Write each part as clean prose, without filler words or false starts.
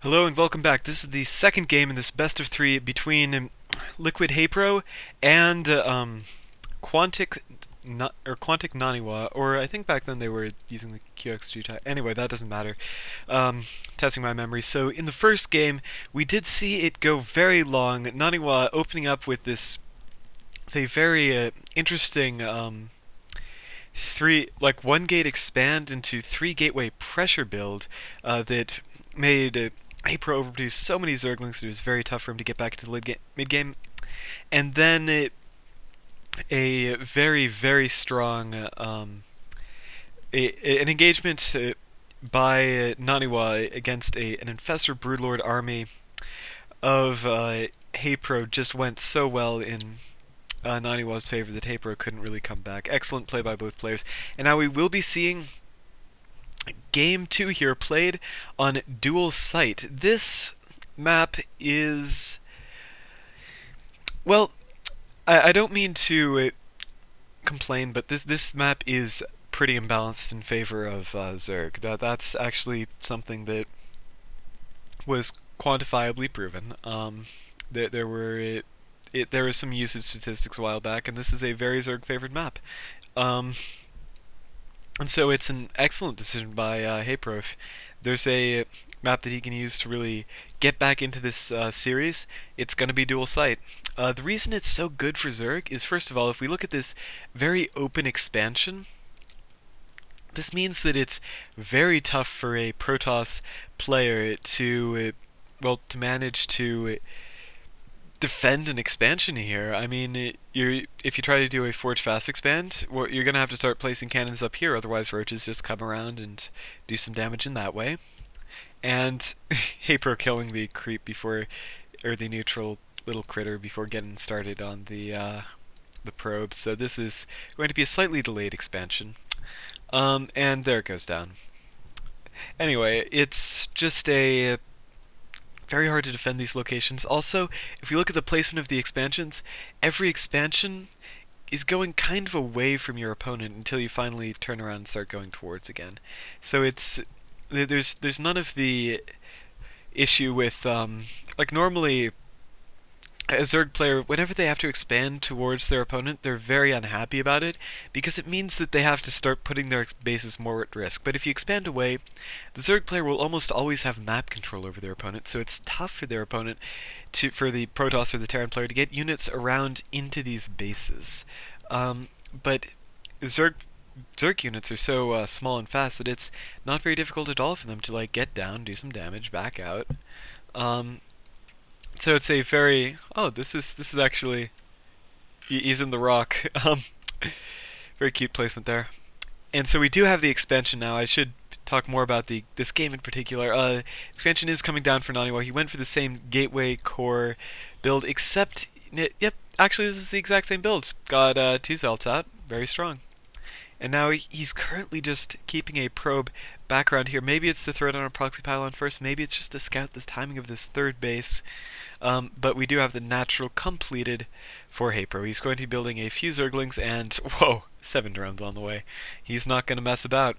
Hello and welcome back. This is the second game in this best of three between LiquidHayprO and Quantic NaNiwa, or I think back then they were using the QX2 type. Anyway, that doesn't matter. Testing my memory. So in the first game, we did see it go very long. NaNiwa opening up with a very interesting one gate expand into three gateway pressure build that made HayPro overproduce so many Zerglings that it was very tough for him to get back into the mid game. And then a very, very strong an engagement by NaNiwa against an Infestor Broodlord army of HayPro just went so well in NaNiwa's favor that HayPro couldn't really come back. Excellent play by both players. And now we will be seeing Game 2 here, played on dual site. This map is... Well, I don't mean to complain, but this map is pretty imbalanced in favor of Zerg. That's actually something that was quantifiably proven. There was some usage statistics a while back, and this is a very Zerg-favored map. And so it's an excellent decision by HayPro. If there's a map that he can use to really get back into this series, it's going to be dual site. The reason it's so good for Zerg is, first of all, if we look at this very open expansion, this means that it's very tough for a Protoss player to, to manage to defend an expansion here. I mean, if you try to do a Forge Fast expand, well, you're going to have to start placing cannons up here, otherwise roaches just come around and do some damage in that way. And HayPro killing the creep before, or the neutral little critter before getting started on the probes. So this is going to be a slightly delayed expansion. And there it goes down. Anyway, it's just a very hard to defend these locations. Also, if you look at the placement of the expansions, every expansion is going kind of away from your opponent until you finally turn around and start going towards again. So there's none of the issue with like normally a Zerg player, whenever they have to expand towards their opponent, they're very unhappy about it, because it means that they have to start putting their bases more at risk. But if you expand away, the Zerg player will almost always have map control over their opponent, so it's tough for their opponent, for the Protoss or the Terran player, to get units around into these bases. But Zerg units are so small and fast that it's not very difficult at all for them to like get down, do some damage, back out. So it's a very this is actually he's in the rock. Very cute placement there. And so we do have the expansion now. I should talk more about this game in particular. Expansion is coming down for NaNiwa. He went for the same gateway core build, except yep, actually this is the exact same build. Got 2 Zelts out, very strong. And now he's currently just keeping a probe back around here. Maybe it's to throw it on a proxy pylon first. Maybe it's just to scout this timing of this third base. But we do have the natural completed for HayPro. He's going to be building a few Zerglings and, whoa, 7 drones on the way. He's not going to mess about.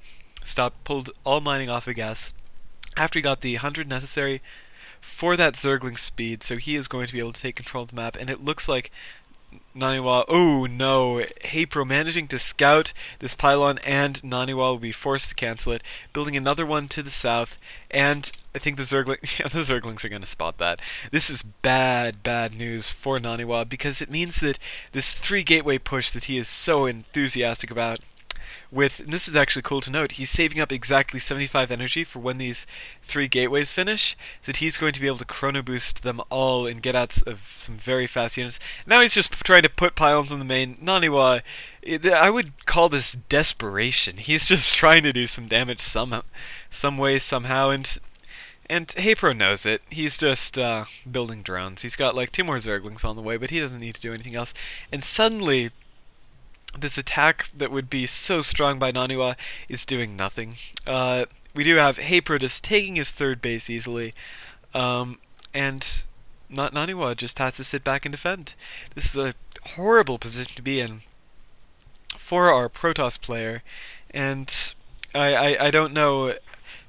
Pulled all mining off of gas after he got the 100 necessary for that Zergling speed. So he is going to be able to take control of the map. And it looks like NaNiwa, oh no, HayPro managing to scout this pylon, and NaNiwa will be forced to cancel it, building another one to the south, and I think the Zerglings are going to spot that. This is bad news for NaNiwa, because it means that this 3 gateway push that he is so enthusiastic about, and this is actually cool to note, he's saving up exactly 75 energy for when these 3 gateways finish, so that he's going to be able to chrono boost them all and get out of some very fast units. Now he's just trying to put pylons on the main. NaNiwa, I would call this desperation. He's just trying to do some damage some way, somehow, and HayPro knows it. He's just building drones. He's got like 2 more Zerglings on the way, but he doesn't need to do anything else. And suddenly, this attack that would be so strong by NaNiwa is doing nothing. We do have HayPro just taking his 3rd base easily, and NaNiwa just has to sit back and defend. This is a horrible position to be in for our Protoss player, and I don't know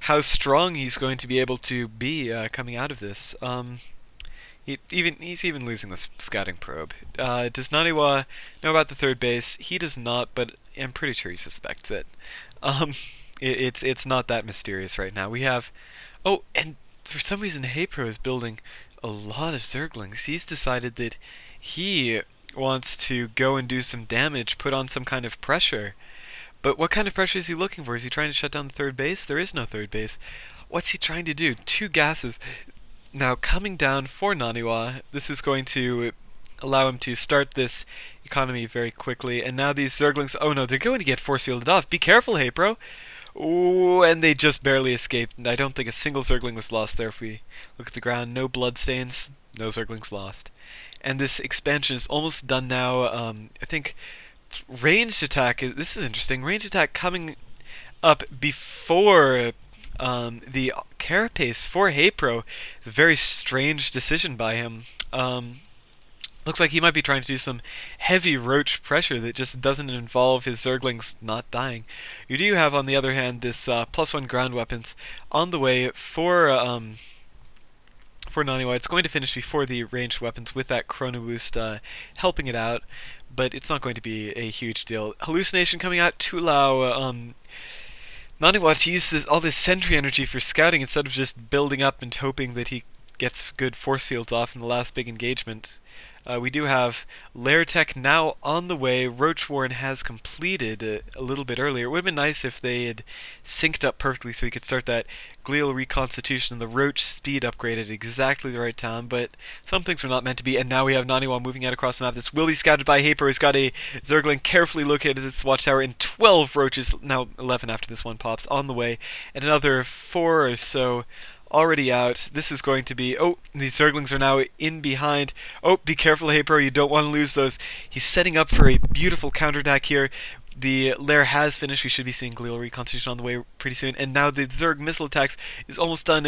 how strong he's going to be able to be coming out of this. He's even losing this scouting probe. Does NaNiwa know about the third base? He does not, but I'm pretty sure he suspects it. Um, it's not that mysterious right now. We have, oh, and for some reason HayPro is building a lot of Zerglings. He's decided that he wants to go and do some damage, put on some kind of pressure. But what kind of pressure is he looking for? Is he trying to shut down the third base? There is no third base. What's he trying to do? Two gases. Now coming down for NaNiwa, this is going to allow him to start this economy very quickly. And now these Zerglings, oh no, they're going to get force fielded off. Be careful, HayPro. Ooh, and they just barely escaped. And I don't think a single Zergling was lost there. If we look at the ground, no blood stains, no Zerglings lost. And this expansion is almost done now. I think ranged attack, this is interesting. Ranged attack coming up before the carapace for HayPro. A very strange decision by him. Looks like he might be trying to do some heavy roach pressure that just doesn't involve his Zerglings not dying. You do have, on the other hand, this +1 ground weapons on the way for NaNiwa. It's going to finish before the ranged weapons with that Chrono Boost helping it out, but it's not going to be a huge deal. Hallucination coming out to allow NaNiwa to use all this sentry energy for scouting instead of just building up and hoping that he gets good force fields off in the last big engagement. We do have Lair Tech now on the way. Roach Warren has completed a little bit earlier. It would have been nice if they had synced up perfectly so we could start that glial reconstitution and the Roach speed upgrade at exactly the right time, but some things were not meant to be, and now we have NaNiwa moving out across the map. This will be scouted by HayPro. He's got a Zergling carefully located at this watchtower, and 12 Roaches, now 11 after this one pops, on the way, and another 4 or so already out. This is going to be, oh, these Zerglings are now in behind. Oh, be careful, HayPro, you don't want to lose those. He's setting up for a beautiful counterattack here. The lair has finished. We should be seeing glial reconstitution on the way pretty soon. And now the Zerg missile attacks is almost done.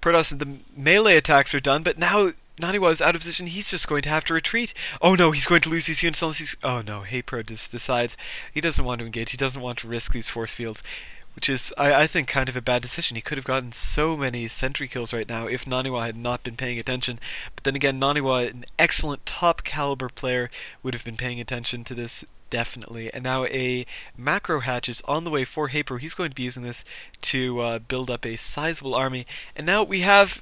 Protoss, the melee attacks are done, but now NaNiwa is out of position. He's just going to have to retreat. Oh no, he's going to lose these units unless he's... Oh no, HayPro just decides he doesn't want to engage. He doesn't want to risk these force fields, which is, I think, kind of a bad decision. He could have gotten so many sentry kills right now if NaNiwa had not been paying attention. But then again, NaNiwa, an excellent top caliber player, would have been paying attention to this, definitely. And now a macro hatch is on the way for HayPro. He's going to be using this to build up a sizable army. And now we have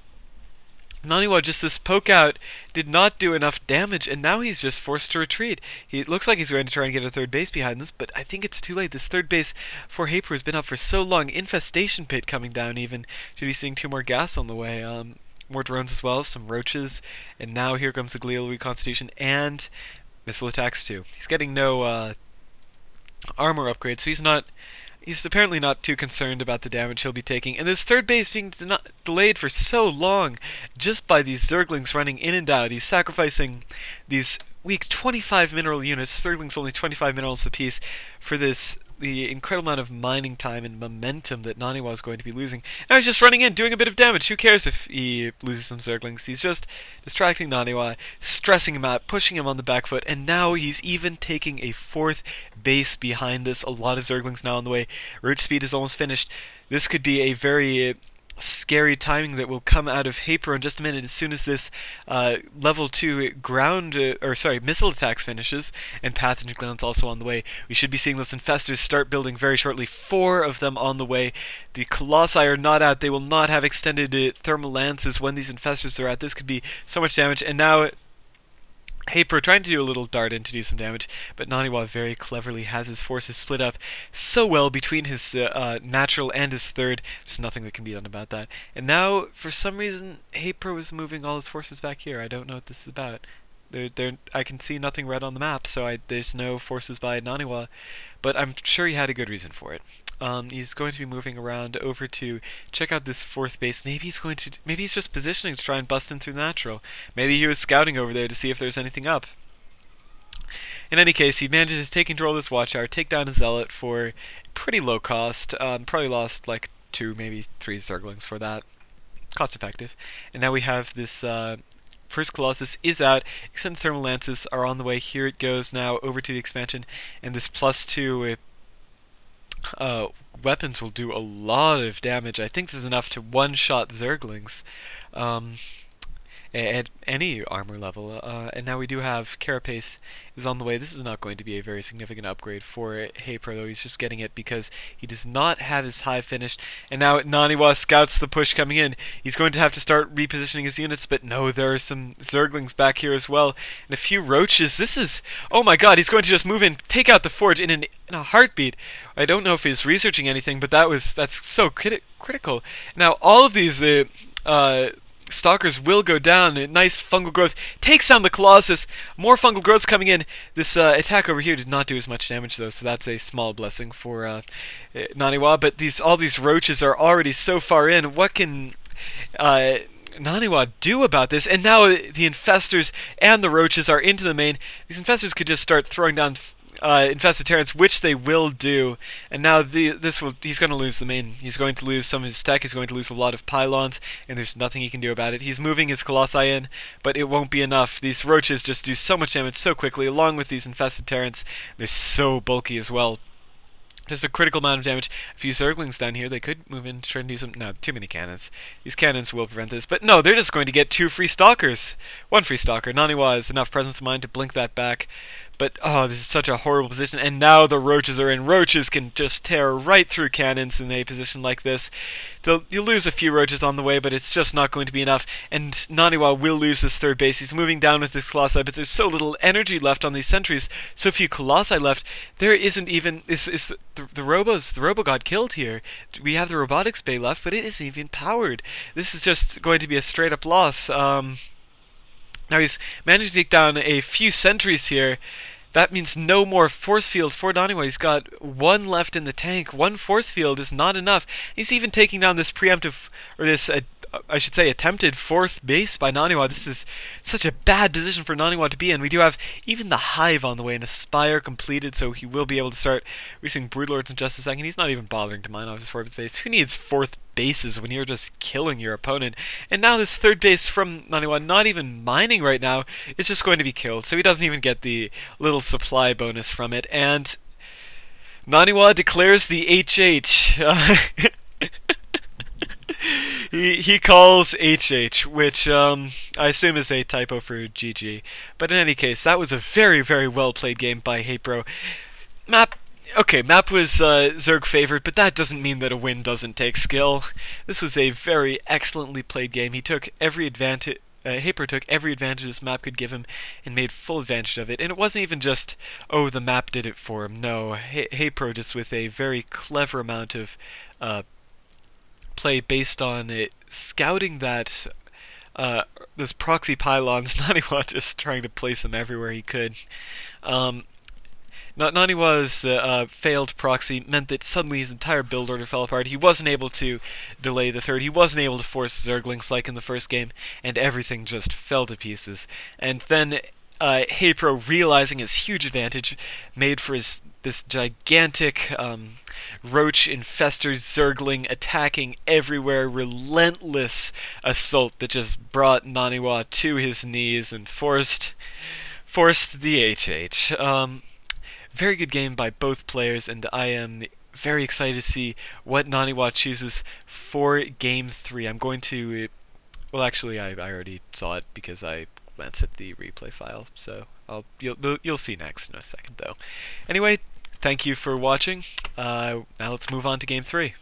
NaNiwa, just this poke out did not do enough damage, and now he's just forced to retreat. It looks like he's going to try and get a third base behind this, but I think it's too late. This third base for HayPro has been up for so long. Infestation Pit coming down even. Should be seeing 2 more gas on the way. More drones as well, some roaches, and now here comes the glial reconstitution and missile attacks too. He's getting no armor upgrade, so he's apparently not too concerned about the damage he'll be taking. And this third base being delayed for so long just by these Zerglings running in and out. He's sacrificing these weak 25 mineral units, Zerglings only 25 minerals apiece, for the incredible amount of mining time and momentum that NaNiwa is going to be losing. Now he's just running in, doing a bit of damage. Who cares if he loses some Zerglings? He's just distracting NaNiwa, stressing him out, pushing him on the back foot, and now he's even taking a 4th base behind this. A lot of Zerglings now on the way. Roach speed is almost finished. This could be a very scary timing that will come out of HayPro in just a minute as soon as this level 2 missile attacks finishes, and pathogen glands also on the way. We should be seeing those infestors start building very shortly. 4 of them on the way. The Colossi are not out. They will not have extended thermal lances when these infestors are out. This could be so much damage, and now HayPro trying to do a little dart in to do some damage, but NaNiwa very cleverly has his forces split up so well between his natural and his third. There's nothing that can be done about that. And now, for some reason, HayPro is moving all his forces back here. I don't know what this is about. I can see nothing red on the map, so there's no forces by NaNiwa, but I'm sure he had a good reason for it. He's going to be moving around over to check out this 4th base. Maybe he's just positioning to try and bust in through the natural. Maybe he was scouting over there to see if there's anything up. In any case, he manages to take control of this watchtower, take down a zealot for pretty low cost. Probably lost like 2, maybe 3 Zerglings for that. Cost effective. And now we have this first Colossus is out. Extended thermal lances are on the way. Here it goes now over to the expansion, and this +2 uh, weapons will do a lot of damage. I think this is enough to one-shot Zerglings. Um, at any armor level. And now we do have Carapace is on the way. This is not going to be a very significant upgrade for HayPro, though. He's just getting it because he does not have his hive finished. And now NaNiwa scouts the push coming in. He's going to have to start repositioning his units, but no, there are some Zerglings back here as well. And a few roaches. This is... Oh my god, he's going to just move in, take out the forge in a heartbeat. I don't know if he's researching anything, but that's so critical. Now, all of these... Stalkers will go down. A nice fungal growth takes down the Colossus. More fungal growths coming in. This attack over here did not do as much damage though, so that's a small blessing for NaNiwa. But all these roaches are already so far in. What can NaNiwa do about this? And now the infestors and the roaches are into the main. These infestors could just start throwing down infested Terrans, which they will do. And now he's going to lose the main. He's going to lose some of his tech. He's going to lose a lot of pylons, and there's nothing he can do about it. He's moving his Colossi in, but it won't be enough. These roaches just do so much damage so quickly, along with these infested Terrans. They're so bulky as well. Just a critical amount of damage. A few Zerglings down here. They could move in, try and do some... No, too many cannons. These cannons will prevent this. But no, they're just going to get 2 free Stalkers. 1 free Stalker. NaNiwa has enough presence of mind to blink that back. But, oh, this is such a horrible position. And now the roaches are in. Roaches can just tear right through cannons in a position like this. You'll lose a few roaches on the way, but it's just not going to be enough. And NaNiwa will lose his third base. He's moving down with his Colossi, but there's so little energy left on these sentries. So few Colossi left. There isn't even... The Robo got killed here. We have the Robotics Bay left, but it isn't even powered. This is just going to be a straight-up loss. Now he's managed to take down a few sentries here. That means no more force fields for NaNiwa. He's got 1 left in the tank. 1 force field is not enough. He's even taking down this preemptive, or this, I should say, attempted 4th base by NaNiwa. This is such a bad position for NaNiwa to be in. We do have even the Hive on the way and a Spire completed, so he will be able to start releasing Broodlords in just a second. He's not even bothering to mine off his 4th base. Who needs 4th bases when you're just killing your opponent? And now this 3rd base from NaNiwa, not even mining right now, is just going to be killed, so he doesn't even get the little supply bonus from it. And NaNiwa declares the HH. He calls HH, which I assume is a typo for GG. But in any case, that was a very, very well played game by HayPro. Map was Zerg favored, but that doesn't mean that a win doesn't take skill. This was a very excellently played game. He took every advantage. HayPro took every advantage this map could give him and made full advantage of it. And it wasn't even just, oh, the map did it for him. No, HayPro just with a very clever amount of play based on it scouting that those proxy pylons. NaNiwa just trying to place them everywhere he could. NaNiwa's failed proxy meant that suddenly his entire build order fell apart. He wasn't able to delay the 3rd. He wasn't able to force Zerglings like in the first game, and everything just fell to pieces. And then HayPro, realizing his huge advantage, made for this gigantic roach infestor Zergling attacking everywhere, relentless assault that just brought NaNiwa to his knees and forced the HH. Very good game by both players, and I am very excited to see what NaNiwa chooses for Game 3. I'm going to... Well, actually, I already saw it because I glanced at the replay file, so you'll see next in a second, though. Anyway, thank you for watching. Now let's move on to Game 3.